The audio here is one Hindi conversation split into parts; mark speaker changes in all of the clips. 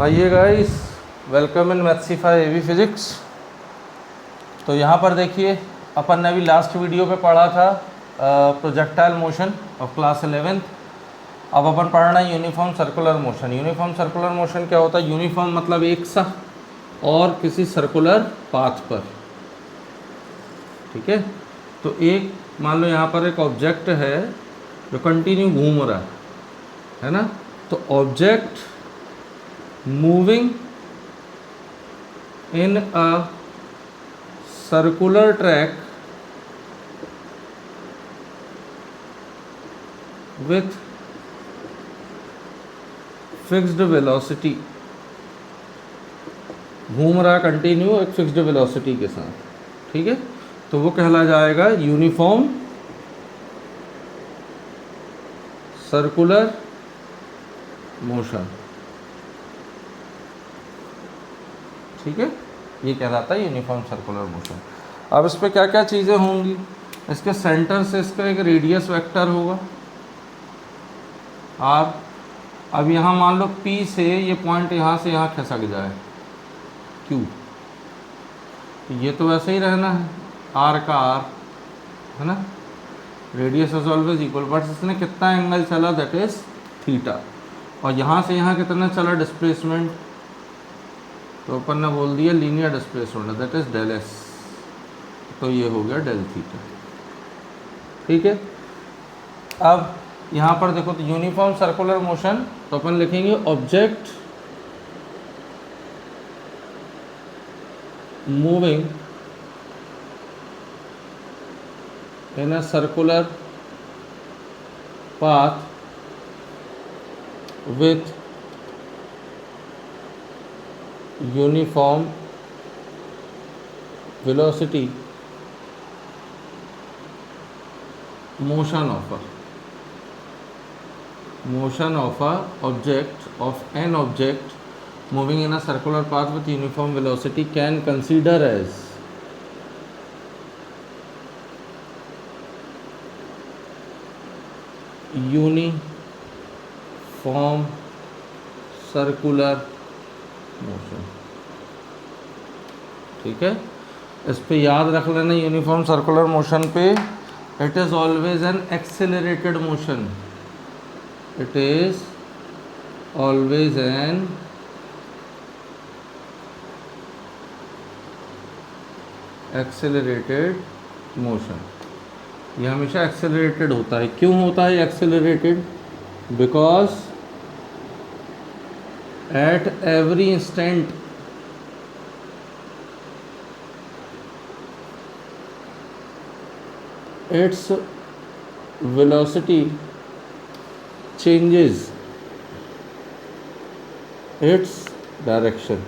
Speaker 1: आइए guys, welcome in Mathsify AV physics. तो यहाँ पर देखिए, अपन ने अभी लास्ट वीडियो पे पढ़ा था projectile motion of class 11th। अब अपन पढ़ रहे हैं uniform circular motion. Uniform circular motion क्या होता है? यूनिफॉर्म मतलब एक सा और किसी सर्कुलर पाथ पर, ठीक है। तो एक मान लो यहाँ पर एक ऑब्जेक्ट है जो कंटिन्यू घूम रहा है ना। तो object moving in a circular track with fixed velocity, घूम रहा कंटिन्यू एक फिक्स्ड वेलोसिटी के साथ, ठीक है। तो वो कहला जाएगा यूनिफॉर्म सर्कुलर मोशन, ठीक है। ये कहलाता है यूनिफॉर्म सर्कुलर मोशन। अब इस पर क्या क्या चीज़ें होंगी? इसके सेंटर से इसका एक रेडियस वेक्टर होगा आर। अब यहाँ मान लो P से ये पॉइंट यहाँ से यहाँ खिसक जाए Q, ये तो वैसे ही रहना है R का R, है ना। Radius is always equal, but इसने कितना एंगल चला, दैट इज थीटा। और यहाँ से यहाँ कितना चला डिस्प्लेसमेंट, तो अपन ने बोल दिया linear displacement, that is del S. तो ये हो गया डेल थीटा, ठीक है। अब यहाँ पर देखो, तो यूनिफॉर्म सर्कुलर मोशन, तो अपन लिखेंगे object moving in a circular path with uniform velocity motion of a an object moving in a circular path with uniform velocity can consider as uniform circular motion, ठीक है। इस पे याद रख लेना, यूनिफॉर्म सर्कुलर मोशन पे it is always an accelerated motion, it is always an accelerated motion. ये हमेशा एक्सेलरेटेड होता है। क्यों होता है accelerated? Because at every instant its velocity changes its direction,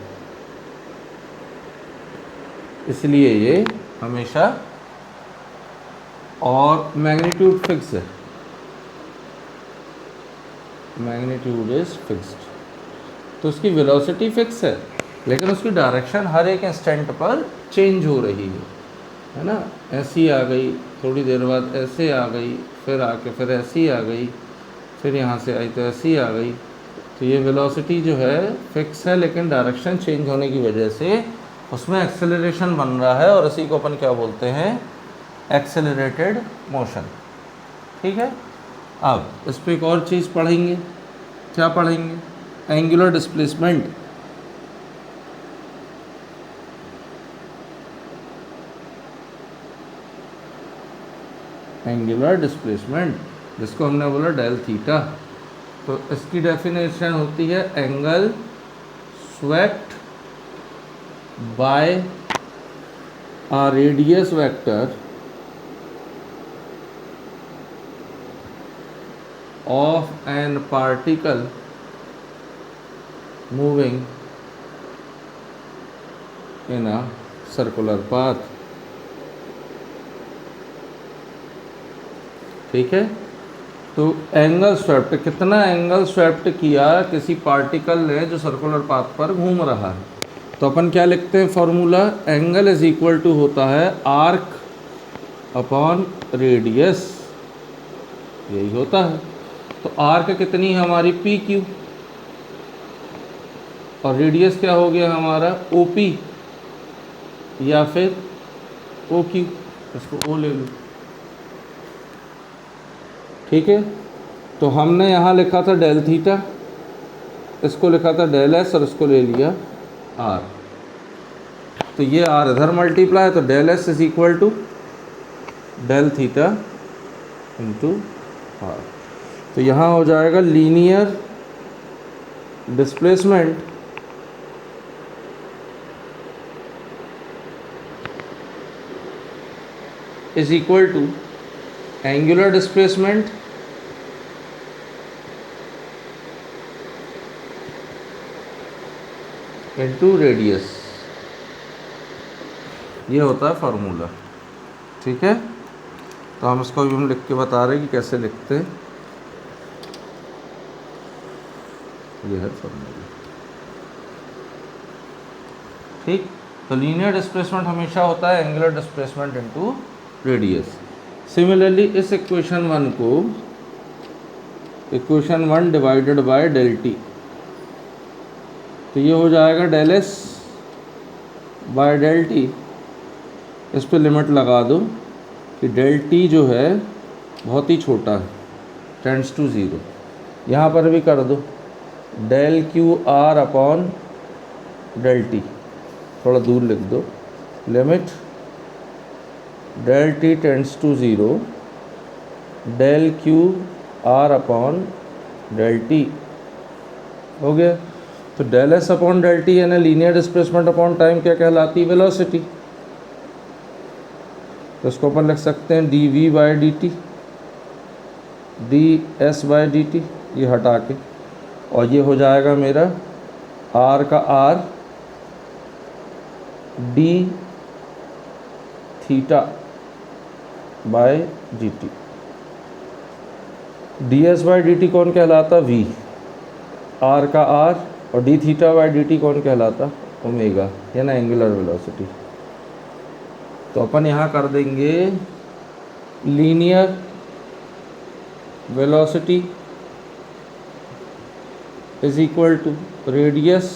Speaker 1: इसलिए ये हमेशा, और मैग्नीट्यूड फिक्स है, मैग्नीट्यूड इज फिक्स्ड। तो उसकी वेलोसिटी फिक्स है, लेकिन उसकी डायरेक्शन हर एक इंस्टेंट पर चेंज हो रही है ना। ऐसी आ गई, थोड़ी देर बाद ऐसे आ गई, फिर आके फिर ऐसी आ गई, फिर यहाँ से आई तो ऐसी आ गई। तो ये वेलोसिटी जो है फिक्स है, लेकिन डायरेक्शन चेंज होने की वजह से उसमें एक्सेलरेशन बन रहा है, और इसी को अपन क्या बोलते हैं? एक्सेलरेटेड मोशन, ठीक है। अब इस पर एक और चीज़ पढ़ेंगे। क्या पढ़ेंगे? Angular displacement. एंगुलर डिस्प्लेसमेंट जिसको हमने बोला डेल थीटा। तो इसकी डेफिनेशन होती है angle swept by a radius vector of an particle moving in a circular path, ठीक है। तो एंगल स्वेप्ट, कितना एंगल स्वेप्ट किया किसी पार्टिकल ने जो सर्कुलर पाथ पर घूम रहा है, तो अपन क्या लिखते हैं formula? Angle is equal to होता है आर्क अपॉन रेडियस, यही होता है। तो आर्क कितनी है हमारी? पी क्यू, और रेडियस क्या हो गया हमारा OP या फिर OQ, इसको O ले लो, ठीक है। तो हमने यहाँ लिखा था डेल थीटा, इसको लिखा था डेल S और इसको ले लिया R। तो ये R इधर मल्टीप्लाई, तो del S is equal to del theta into R। तो यहाँ हो जाएगा linear displacement is equal to angular displacement into radius. ये होता है फार्मूला, ठीक है। तो हम इसको अभी हम लिख के बता रहे हैं कि कैसे लिखते हैं। ये है फार्मूला, ठीक। तो लीनियर डिस्प्लेसमेंट हमेशा होता है angular displacement into radius. Similarly इस इक्वेशन 1 को equation 1 divided by del T, तो ये हो जाएगा del S by del T. इस पर लिमिट लगा दो कि डेल टी जो है बहुत ही छोटा है, टेंड्स टू ज़ीरो। यहाँ पर भी कर दो del Q R upon del T, थोड़ा दूर लिख दो, limit del T tends to zero del Q R upon del T, हो गया। तो del S upon del T यानी लीनियर डिस्प्लेसमेंट अपॉन टाइम क्या कहलाती है, वेलोसिटी। तो इसको अपन लिख सकते हैं D we by D T, D S by D T, ये हटा के, और ये हो जाएगा मेरा आर का r D theta by D T. D S by D T कौन कहलाता, वी, आर का आर, और D theta by D T कौन कहलाता, ओमेगा, है ना, एंगुलर वेलोसिटी। तो अपन यहाँ कर देंगे linear velocity is equal to radius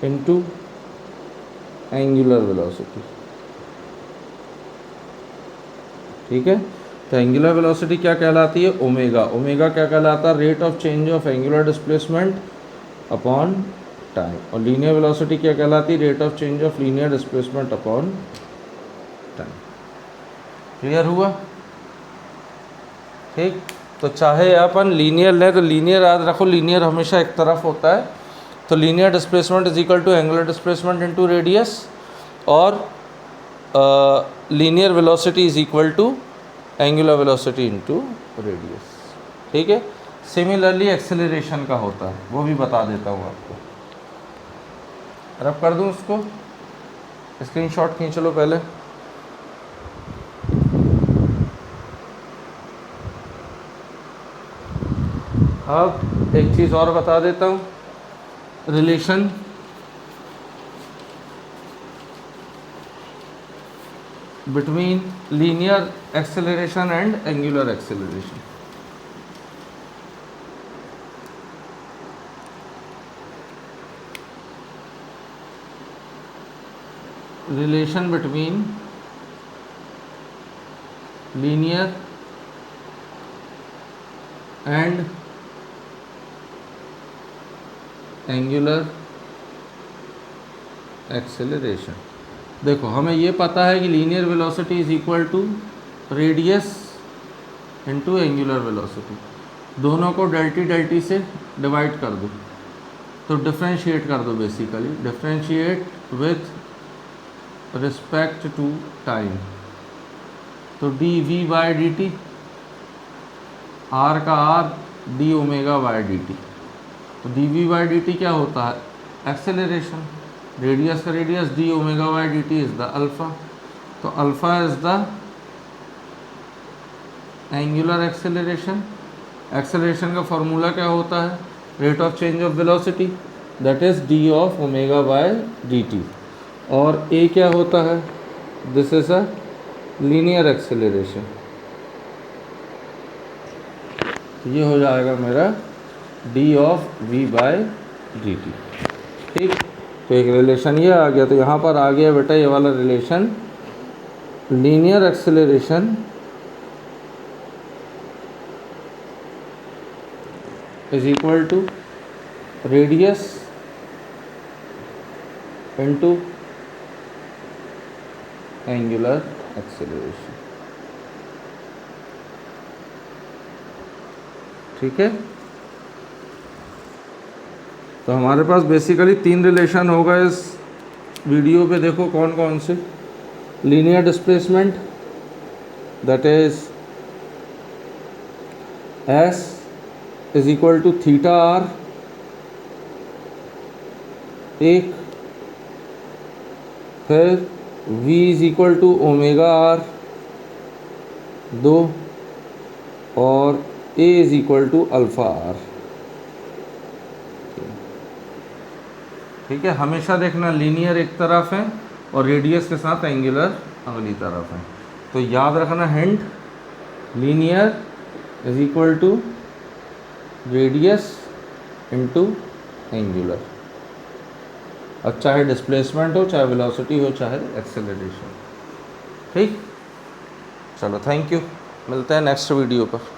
Speaker 1: into angular velocity, ठीक है। तो एंगुलर वेलोसिटी क्या कहलाती है, ओमेगा। ओमेगा क्या कहलाता है, rate of change of angular displacement upon time. और लीनियर वेलोसिटी क्या कहलाती है, rate of change of linear displacement upon time. Clear हुआ, ठीक। तो चाहे अपन लीनियर लें तो लीनियर याद रखो, लीनियर हमेशा एक तरफ होता है। तो linear displacement is equal to angular displacement into radius, और linear velocity is equal to angular velocity into radius, ठीक है। सिमिलरली एक्सेलरेशन का होता है, वो भी बता देता हूँ आपको। रब कर दूँ उसको, स्क्रीनशॉट खींच लो पहले। अब एक चीज़ और बता देता हूँ, relation between linear acceleration and angular acceleration. Relation between linear and angular acceleration. देखो हमें ये पता है कि linear velocity is equal to radius into angular velocity. दोनों को डेल टी से डिवाइड कर दो, तो डिफरेंशिएट कर दो, basically differentiate with respect to time. तो d we by D t, r का r, d omega by D t. तो d we by D t क्या होता है, एक्सेलरेशन। रेडियस का radius, d omega by D t is the alpha. तो alpha is the angular acceleration. Acceleration का फॉर्मूला क्या होता है, rate of change of velocity, that is d of omega by D T. और ए क्या होता है, this is a linear acceleration. ये हो जाएगा मेरा D of V by D T. ठीक, तो एक रिलेशन ये आ गया। तो यहाँ पर आ गया बेटा ये वाला रिलेशन, linear acceleration is equal to radius into angular acceleration. ठीक है, तो हमारे पास बेसिकली 3 रिलेशन होगा इस वीडियो पे। देखो कौन कौन से। Linear displacement that is S is equal to theta R, एक। फिर v is equal to omega R, 2। और a is equal to alpha R. ठीक है, हमेशा देखना लीनियर एक तरफ है और रेडियस के साथ एंगुलर अगली तरफ है। तो याद रखना hint, linear is equal to radius into angular. अब चाहे डिस्प्लेसमेंट हो, चाहे वेलोसिटी हो, चाहे एक्सेलरेशन। ठीक, चलो थैंक यू, मिलते हैं नेक्स्ट वीडियो पर।